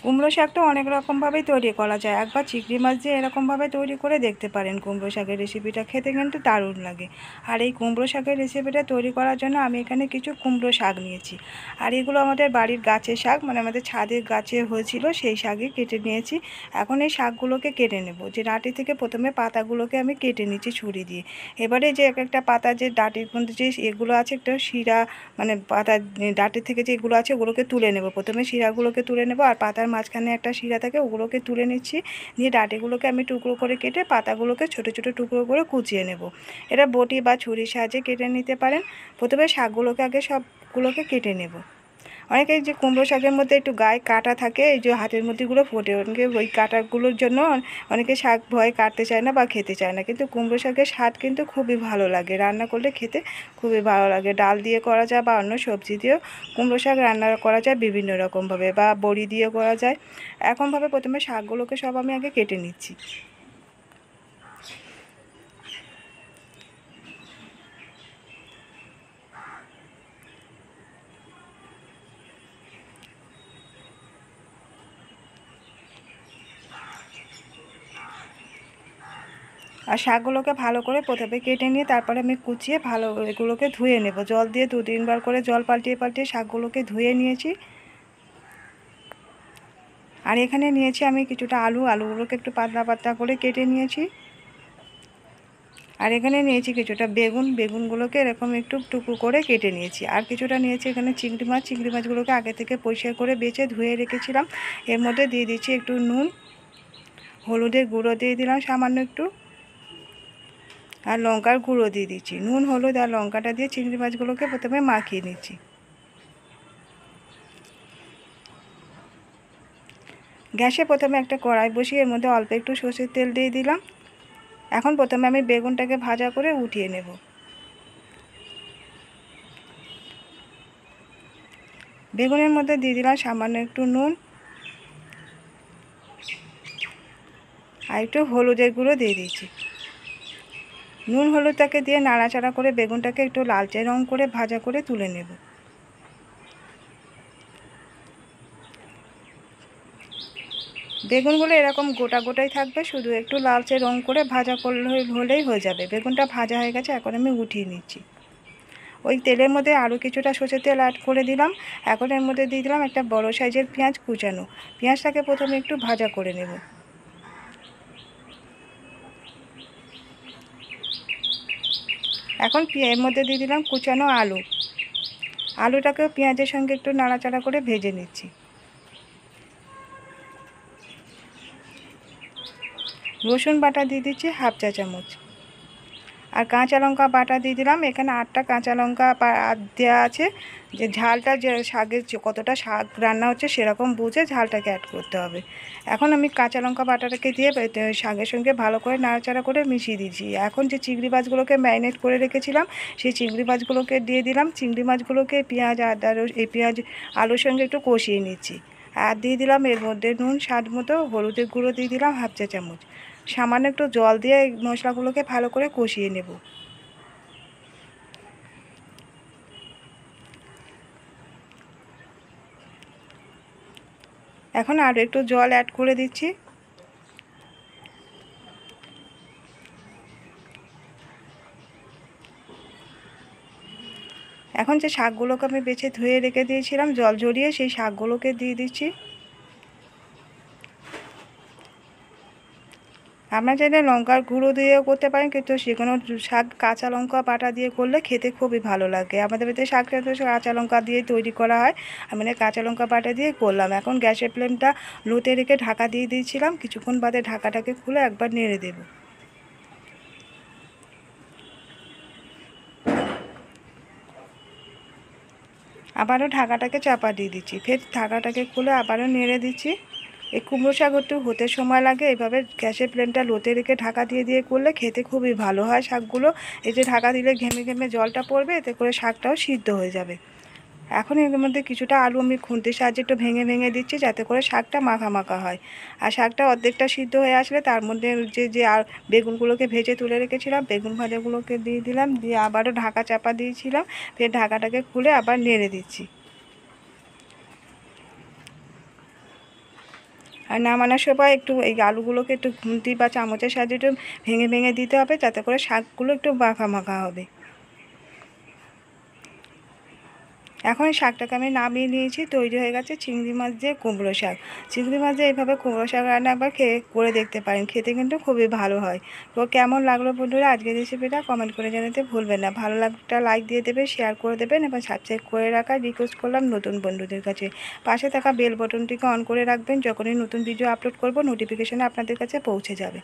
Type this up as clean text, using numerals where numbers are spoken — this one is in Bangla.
কুমড়ো শাকটা অনেক রকমভাবেই তৈরি করা যায়। একবার চিংড়ি মাছ দিয়ে এরকমভাবে তৈরি করে দেখতে পারেন। কুমড়ো শাকের রেসিপিটা খেতে কিন্তু দারুণ লাগে। আর এই কুমড়ো শাকের রেসিপিটা তৈরি করার জন্য আমি এখানে কিছু কুমড়ো শাক নিয়েছি। আর এগুলো আমাদের বাড়ির গাছের শাক, মানে আমাদের ছাদের গাছে হয়েছিল, সেই শাকই কেটে নিয়েছি। এখন এই শাকগুলোকে কেটে নেব। যে ডাঁটি থেকে প্রথমে পাতাগুলোকে আমি কেটে নিচ্ছি ছুরি দিয়ে। এবারে যে এক একটা পাতা, যে ডাঁটির মধ্যে যে এগুলো আছে, একটা শিরা, মানে পাতা ডাঁটি থেকে যে এগুলো আছে ওগুলোকে তুলে নেব। প্রথমে শিরাগুলোকে তুলে নেব, আর পাতার মাঝখানে একটা শিরা থাকে, ওগুলোকে তুলে নিচ্ছি। নিয়ে ডাঁটিগুলোকে আমি টুকরো করে কেটে পাতাগুলোকে ছোট ছোট টুকরো করে কুচিয়ে নেব। এটা বটি বা ছুরির সাহায্যে কেটে নিতে পারেন। প্রথমে শাকগুলোকে আগে সবগুলোকে কেটে নেব। অনেকে যে কুমড়ো শাকের মধ্যে একটু গায়ে কাটা থাকে, এই যে হাতের মধ্যেগুলো ফোটে, অনেকে ওই কাটাগুলোর জন্য অনেকে শাক ভয়ে কাটতে চায় না বা খেতে চায় না। কিন্তু কুমড়ো শাকের স্বাদ কিন্তু খুবই ভালো লাগে, রান্না করলে খেতে খুবই ভালো লাগে। ডাল দিয়ে করা যায় বা অন্য সবজি দিয়েও কুমড়ো শাক রান্না করা যায় বিভিন্ন রকমভাবে, বা বড়ি দিয়ে করা যায়। এরকমভাবে প্রথমে শাকগুলোকে সব আমি আগে কেটে নিচ্ছি। আর শাকগুলোকে ভালো করে প্রথমে কেটে নিয়ে তারপরে আমি কুচিয়ে ভালো এগুলোকে ধুয়ে নেব। জল দিয়ে 2-3 বার করে জল পাল্টিয়ে পাল্টিয়ে শাকগুলোকে ধুয়ে নিয়েছি। আর এখানে নিয়েছি আমি কিছুটা আলুগুলোকে একটু পাতলা পাতলা করে কেটে নিয়েছি। আর এখানে নিয়েছি কিছুটা বেগুনগুলোকে এরকম একটু টুকরো করে কেটে নিয়েছি। আর কিছুটা নিয়েছি এখানে চিংড়ি মাছগুলোকে আগে থেকে পরিষ্কার করে বেছে ধুয়ে রেখেছিলাম। এর মধ্যে দিয়ে দিচ্ছি একটু নুন, হলুদের গুঁড়ো দিয়ে দিলাম সামান্য একটু, আর লঙ্কার গুঁড়ো দিয়ে দিচ্ছি। নুন, হলুদ আর লঙ্কাটা দিয়ে চিংড়ি মাছগুলোকে প্রথমে মাখিয়ে নিচ্ছি। গ্যাসে প্রথমে একটা কড়াই বসিয়ে এর মধ্যে অল্প একটু সরষের তেল দিয়ে দিলাম। এখন প্রথমে আমি বেগুনটাকে ভাজা করে উঠিয়ে নেব। বেগুনের মধ্যে দিয়ে দিলাম সামান্য একটু নুন আর একটু হলুদের গুঁড়ো দিয়ে দিচ্ছি। নুন হলুদটাকে দিয়ে নাড়াচাড়া করে বেগুনটাকে একটু লালচে রং করে ভাজা করে তুলে নেব। বেগুনগুলো এরকম গোটা গোটাই থাকবে, শুধু একটু লালচে রং করে ভাজা করলে হলেই হয়ে যাবে। বেগুনটা ভাজা হয়ে গেছে, এখন আমি উঠিয়ে নিচ্ছি। ওই তেলের মধ্যে আরও কিছুটা সরষের তেল অ্যাড করে দিলাম। এখন এর মধ্যে দিয়ে দিলাম একটা বড় সাইজের পেঁয়াজ কুচানো। পেঁয়াজটাকে প্রথমে একটু ভাজা করে নেব। এখন এর মধ্যে দিয়ে দিলাম কুচানো আলুটাকেও পেঁয়াজের সঙ্গে একটু নাড়াচাড়া করে ভেজে নিচ্ছি। রসুন বাটা দিয়ে দিচ্ছি হাফ চা চামচ, আর কাঁচা লঙ্কা বাটা দিয়ে দিলাম। এখানে 8টা কাঁচা লঙ্কা দেওয়া আছে। যে ঝালটা, যে শাকের কতটা শাক রান্না হচ্ছে সেরকম বুঝে ঝালটাকে অ্যাড করতে হবে। এখন আমি কাঁচা লঙ্কা বাটাটাকে দিয়ে শাকের সঙ্গে ভালো করে নাড়াচাড়া করে মিশিয়ে দিচ্ছি। এখন যে চিংড়ি মাছগুলোকে ম্যারিনেট করে রেখেছিলাম সেই চিংড়ি মাছগুলোকে দিয়ে দিলাম। চিংড়ি মাছগুলোকে পেঁয়াজ পেঁয়াজ আলুর সঙ্গে একটু কষিয়ে নিচ্ছি। আর দিয়ে দিলাম এর মধ্যে নুন স্বাদ মতো, হলুদের গুঁড়ো দিয়ে দিলাম হাফ চা চামচ। সামান্য একটু জল দিয়ে এই মশলাগুলোকে ভালো করে কষিয়ে নেব। এখন আরও একটু জল অ্যাড করে দিচ্ছি। এখন যে শাকগুলোকে আমি বেছে ধুয়ে রেখে দিয়েছিলাম জল ঝরিয়ে, সেই শাকগুলোকে দিয়ে দিচ্ছি। আপনারা চাইলে লঙ্কার গুঁড়ো দিয়েও করতে পারেন, কিন্তু সেখানেও শাক কাঁচা লঙ্কা বাটা দিয়ে করলে খেতে খুবই ভালো লাগে। আমাদের বাড়িতে শাকটা তো কাঁচা লঙ্কা দিয়ে তৈরি করা হয়, আমি কাঁচা লঙ্কা বাটা দিয়ে করলাম। এখন গ্যাসের ফ্লেমটা লোতে রেখে ঢাকা দিয়ে দিয়েছিলাম। কিছুক্ষণ বাদে ঢাকাটাকে খুলে একবার নেড়ে দেব। আবারও ঢাকাটাকে চাপা দিয়ে দিচ্ছি, ফের ঢাকাটাকে খুলে আবারও নেড়ে দিচ্ছি। এই কুমড়ো শাক একটু হতে সময় লাগে। এইভাবে গ্যাসের ফ্লেমটা লোতে রেখে ঢাকা দিয়ে দিয়ে করলে খেতে খুবই ভালো হয় শাকগুলো। এই যে ঢাকা দিলে ঘেমে ঘেমে জলটা পড়বে, এতে করে শাকটাও সিদ্ধ হয়ে যাবে। এখন এর মধ্যে কিছুটা আলু আমি খুন্তির সাহায্যে একটু ভেঙে ভেঙে দিচ্ছি, যাতে করে শাকটা মাখা মাখা হয়। আর শাকটা অর্ধেকটা সিদ্ধ হয়ে আসলে তার মধ্যে যে বেগুনগুলোকে ভেজে তুলে রেখেছিলাম, বেগুন ভাজাগুলোকে দিয়ে দিলাম, দিয়ে আবারও ঢাকা চাপা দিয়েছিলাম। ফের ঢাকাটাকে খুলে আবার নেড়ে দিচ্ছি। আর নামানোর সময় একটু এই আলুগুলোকে একটু খুন্তি বা চামচের সাহায্যে একটু ভেঙে ভেঙে দিতে হবে, যাতে করে শাকগুলো একটু মাখা মাখা হবে। এখন এই শাকটাকে আমি নামিয়ে নিয়েছি, তৈরি হয়ে গেছে চিংড়ি মাছ দিয়ে কুমড়ো শাক। চিংড়ি মাছ দিয়ে এইভাবে কুমড়ো শাক রান্না একবার খেয়ে করে দেখতে পারেন, খেতে কিন্তু খুবই ভালো হয়। তো কেমন লাগলো বন্ধুরা আজকের রেসিপিটা কমেন্ট করে জানাতে ভুলবেন না। ভালো লাগলে লাইক দিয়ে দেবেন, শেয়ার করে দেবেন এবং সাবস্ক্রাইব করে রাখার রিকোয়েস্ট করলাম নতুন বন্ধুদের কাছে। পাশে থাকা বেল বটনটিকে অন করে রাখবেন, যখনই নতুন ভিডিও আপলোড করব নোটিফিকেশনে আপনাদের কাছে পৌঁছে যাবে।